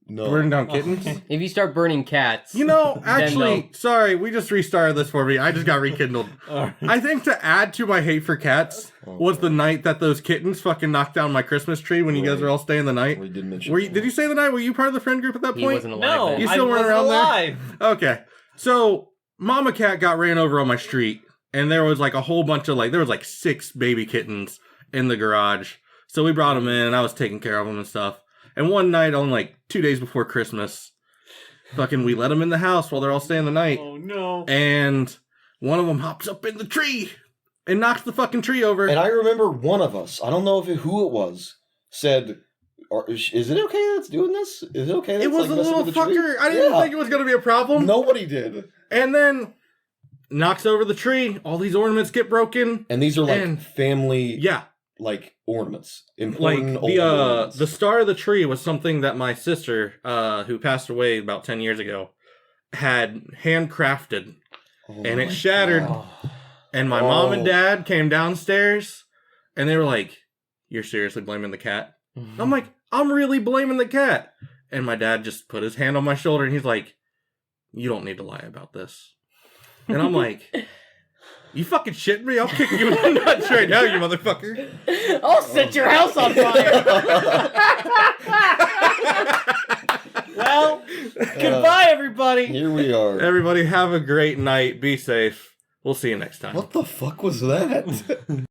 No. burn down kittens. If you start burning cats, Actually, sorry, we just restarted this for me. I just got rekindled. Alright. I think to add to my hate for cats was the night that those kittens fucking knocked down my Christmas tree when you guys Right. were all staying the night. We didn't mention. Did you say the night? Were you part of the friend group at that he point? wasn't alive No, then. You still I weren't wasn't around there? alive. Okay. So, Mama Cat got ran over on my street, and there was like a whole bunch of there was like 6 baby kittens in the garage. So we brought them in, and I was taking care of them and stuff. And one night, on 2 days before Christmas, we let them in the house while they're all staying the night. Oh no. And one of them hops up in the tree and knocks the fucking tree over. And I remember one of us, I don't know who it was, said, "Is it okay that's doing this? Is it okay?" That's it was a messing little with the tree?" fucker. I didn't Yeah. think it was going to be a problem. Nobody did. And then knocks over the tree. All these ornaments get broken. And these are And- family Yeah. ornaments. Important old the ornaments. the star of the tree was something that my sister, who passed away about 10 years ago, had handcrafted, Oh and it my shattered. God. and my mom and Oh. dad came downstairs, and they were like, "You're seriously blaming the cat?" I'm like, "I'm really blaming the cat." And my dad just put his hand on my shoulder, and he's like, "You don't need to lie about this." And I'm like, "You fucking shitting me? I'll kick you in the nuts right now, you motherfucker." I'll set your house on fire. Well, goodbye, everybody. Here we are. Everybody have a great night. Be safe. We'll see you next time. What the fuck was that?